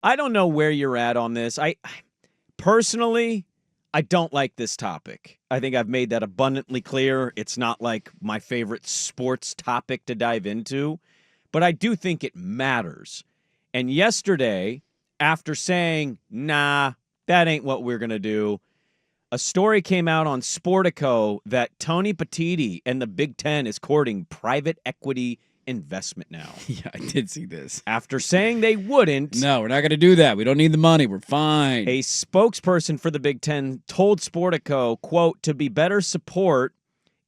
I don't know where you're at on this. Personally, I don't like this topic. I think I've made that abundantly clear. It's not like my favorite sports topic to dive into, but I do think it matters. And yesterday, after saying, nah, that ain't what we're going to do, a story came out on Sportico that Tony Petitti and the Big Ten is courting private equity investment now. Yeah, I did see this. After saying they wouldn't, No, we're not going to do that. We don't need the money. We're fine. a spokesperson for the Big Ten told Sportico, quote, to be better support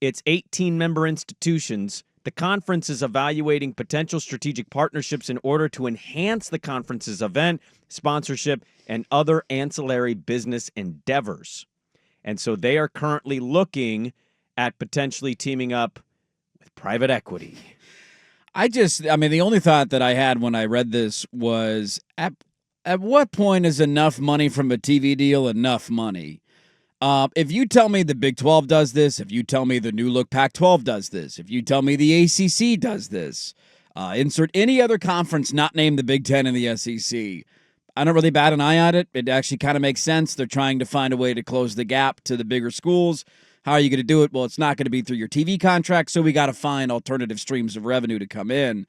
its 18-member institutions, the conference is evaluating potential strategic partnerships in order to enhance the conference's event, sponsorship, and other ancillary business endeavors. And so they are currently looking at potentially teaming up with private equity. The only thought that I had when I read this was at what point is enough money from a TV deal enough money? If you tell me the Big 12 does this, if you tell me the new look Pac-12 does this, if you tell me the ACC does this, insert any other conference not named the Big 10 and the SEC, I don't really bat an eye at it. It actually kind of makes sense. They're trying to find a way to close the gap to the bigger schools. How are you going to do it? Well, it's not going to be through your TV contract, so we got to find alternative streams of revenue to come in.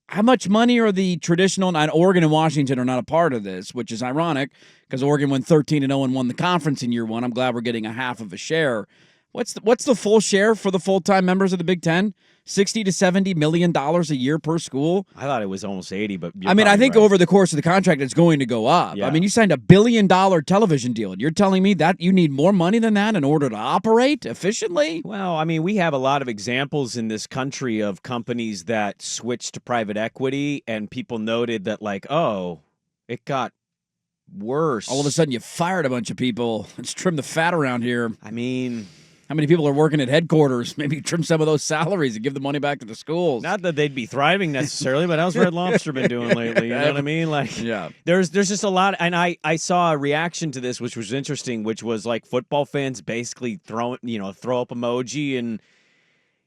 How much money are the traditional, and Oregon and Washington are not a part of this, which is ironic because Oregon went 13-0 and won the conference in year one. I'm glad we're getting a half of a share. What's the full share for the full-time members of the Big Ten? $60 to $70 million a year per school. I thought it was almost 80, but I think right. over the course of the contract, it's going to go up. Yeah. I mean, you signed $1 billion television deal, and you're telling me that you need more money than that in order to operate efficiently? Well, I mean, we have a lot of examples in this country of companies that switched to private equity, and people noted that, like, oh, it got worse. All of a sudden, you fired a bunch of people. Let's trim the fat around here. I mean, how many people are working at headquarters? Maybe trim some of those salaries and give the money back to the schools. not that they'd be thriving necessarily, but how's Red Lobster been doing lately? You know what I mean? Like, yeah. There's just a lot, and I saw a reaction to this, which was interesting, which was like football fans basically throw up emoji and.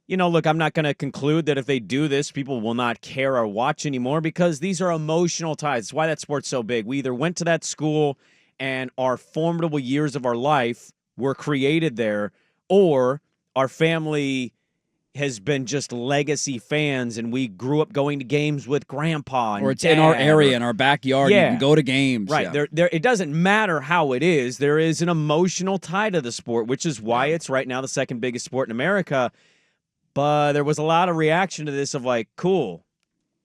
Look, I'm not going to conclude that if they do this, people will not care or watch anymore because these are emotional ties. That's why that sport's so big. We either went to that school and our formidable years of our life were created there, or our family has been just legacy fans and we grew up going to games with grandpa and or it's dad, in our area, in our backyard. Yeah. You can go to games. Right. Yeah. There, it doesn't matter how it is. There is an emotional tie to the sport, which is why it's right now the second biggest sport in America. But there was a lot of reaction to this of like, cool,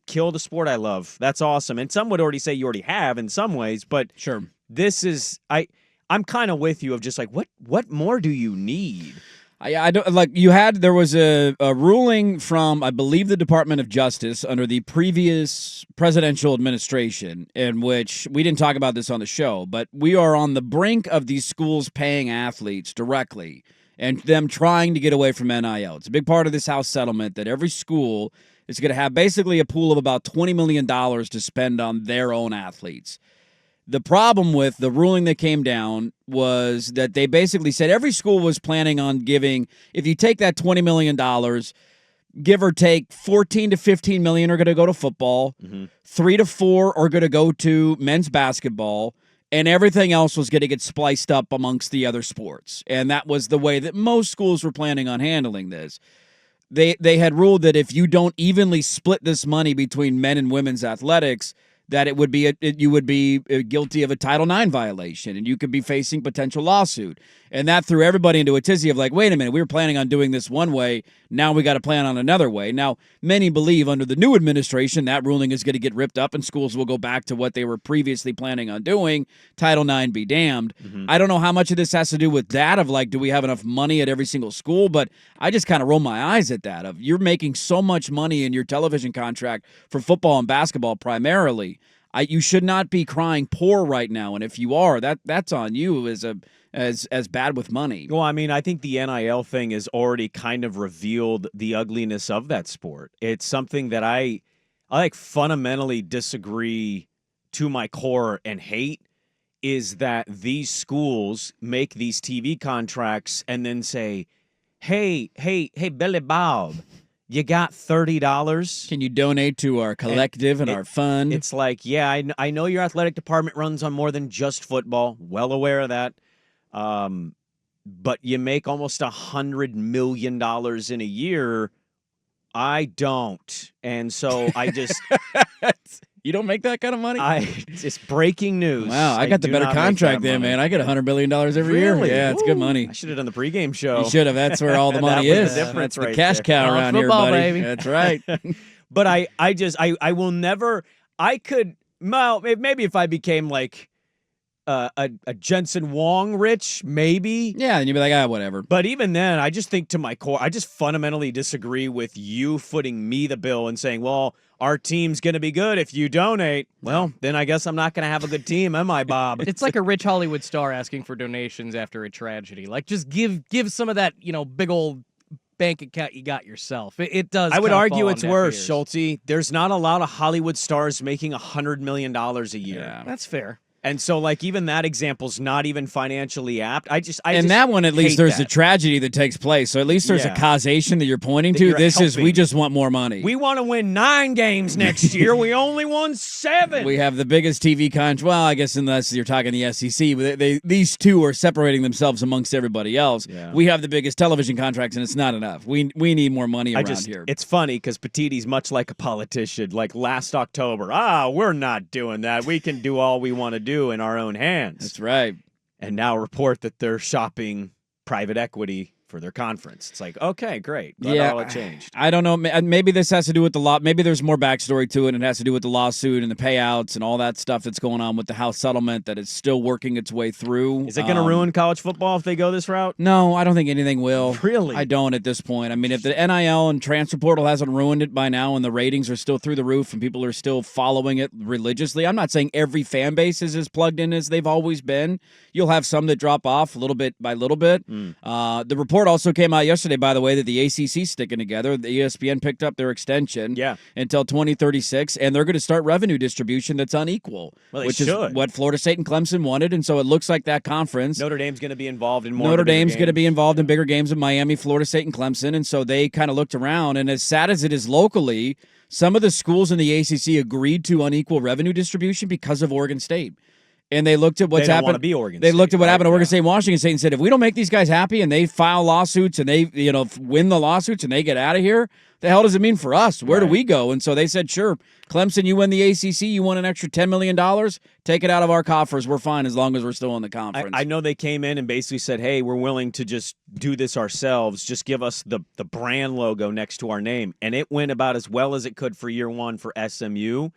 kill the sport I love. That's awesome. And some would already say you already have in some ways, but Sure. This is I'm kind of with you of just like, what more do you need? I don't like you had. There was a ruling from, I believe, the Department of Justice under the previous presidential administration, in which we didn't talk about this on the show, but we are on the brink of these schools paying athletes directly and them trying to get away from NIL. It's a big part of this House settlement that every school is going to have basically a pool of about $20 million to spend on their own athletes. The problem with the ruling that came down was that they basically said every school was planning on giving, if you take that $20 million, give or take 14 to 15 million are going to go to football, 3 to 4 are going to go to men's basketball, and everything else was going to get spliced up amongst the other sports. And that was the way that most schools were planning on handling this. They had ruled that if you don't evenly split this money between men and women's athletics, that it would be you would be guilty of a Title IX violation, and you could be facing potential lawsuit. And that threw everybody into a tizzy of like, wait a minute, we were planning on doing this one way, now we got to plan on another way. Now, many believe under the new administration that ruling is going to get ripped up and schools will go back to what they were previously planning on doing. Title IX be damned. I don't know how much of this has to do with that, of like, do we have enough money at every single school? But I just kind of roll my eyes at that, of you're making so much money in your television contract for football and basketball primarily. You should not be crying poor right now, and if you are, that's on you as bad with money. Well, I mean, I think the NIL thing has already kind of revealed the ugliness of that sport. It's something that I like fundamentally disagree to my core and hate, is that these schools make these TV contracts and then say, hey, Billy Bob, you got $30. Can you donate to our collective and our fund? It's like, yeah, I know your athletic department runs on more than just football. Well aware of that. But you make almost $100 million in a year. I don't. And so I just... You don't make that kind of money? It's breaking news. Wow, I got the better contract there, man. I get $100 million every year. Yeah, it's good money. I should have done the pregame show. You should have. That's where all the money was is. the difference That's right the cash there. cow around here, Football, buddy. baby. That's right. But I will never. I could. Well, maybe if I became like a Jensen Wong rich, maybe. Yeah, and you'd be like, whatever. But even then, I just think to my core, I just fundamentally disagree with you footing me the bill and saying, well, our team's going to be good if you donate. Well, then I guess I'm not going to have a good team, am I, Bob? It's like a rich Hollywood star asking for donations after a tragedy. Like, just give some of that, big old bank account you got yourself. It does. I would kinda argue fall it's on deaf worse, ears. Schulte. There's not a lot of Hollywood stars making $100 million a year. Yeah. That's fair. And so, like, even that example's not even financially apt. And that one, at least, hate there's that. a tragedy that takes place. So at least there's Yeah. a causation that you're pointing That to. you're This is, we helping. just want more money. We want to win 9 games next year. We only won 7. We have the biggest TV contract. Well, I guess unless you're talking the SEC, but these two are separating themselves amongst everybody else. Yeah. We have the biggest television contracts, and it's not enough. We need more money around here. It's funny because Petitti's much like a politician. Like last October, we're not doing that. We can do all we want to do in our own hands. That's right. And now report that they're shopping private equity for their conference. It's like, okay, great. Glad all it changed. I don't know. Maybe this has to do with the law. Maybe there's more backstory to it, and it has to do with the lawsuit and the payouts and all that stuff that's going on with the House settlement that is still working its way through. Is it going to ruin college football if they go this route? No, I don't think anything will. Really? I don't at this point. I mean, if the NIL and transfer portal hasn't ruined it by now and the ratings are still through the roof and people are still following it religiously, I'm not saying every fan base is as plugged in as they've always been. You'll have some that drop off little bit by little bit. The report also came out yesterday, by the way, that the ACC's sticking together. The ESPN picked up their extension until 2036, and they're going to start revenue distribution that's unequal, which is what Florida State and Clemson wanted. And so it looks like that conference. Notre Dame's going to be involved in more. Notre Dame's going to be involved in bigger games in Miami, Florida State, and Clemson. And so they kind of looked around, and as sad as it is locally, some of the schools in the ACC agreed to unequal revenue distribution because of Oregon State. And they looked at what's happened. They looked at what happened to Oregon State and Washington State and said, if we don't make these guys happy and they file lawsuits and they, win the lawsuits and they get out of here, the hell does it mean for us? Where do we go? And so they said, sure, Clemson, you win the ACC, you won an extra $10 million, take it out of our coffers. We're fine as long as we're still in the conference. I know they came in and basically said, hey, we're willing to just do this ourselves. Just give us the brand logo next to our name. And it went about as well as it could for year one for SMU.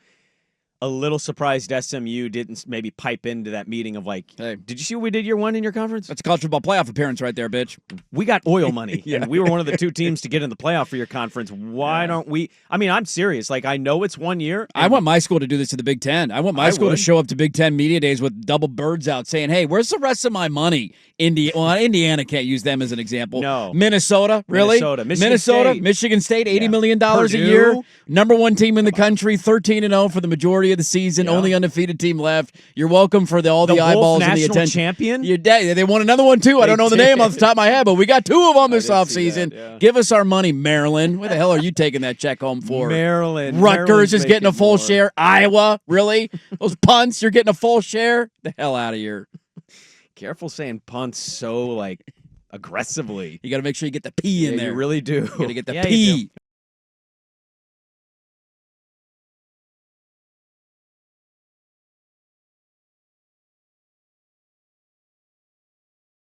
A little surprised SMU didn't maybe pipe into that meeting of like, hey, did you see what we did year one in your conference? That's a college football playoff appearance right there, bitch. We got oil money, and we were one of the 2 teams to get in the playoff for your conference. Why don't we? I mean, I'm serious. Like, I know it's 1 year. I want my school to do this to the Big Ten. I want my school to show up to Big Ten media days with double birds out saying, hey, where's the rest of my money? Indiana can't use them as an example. No. Minnesota, really? Michigan State, $80 million a year. Number 1 team in the country, 13-0 for the majority of the season. Only undefeated team left. You're welcome for all the eyeballs and the attention. Champion? They won another one, too. I don't know the name off the top of my head, but we got 2 of them this offseason. Give us our money, Maryland. Where the hell are you taking that check home for? Maryland. Rutgers is getting a full share. Iowa, really? Those punts, you're getting a full share? The hell out of here. Careful saying punts so, aggressively. You got to make sure you get the P in there. You really do. You got to get the P.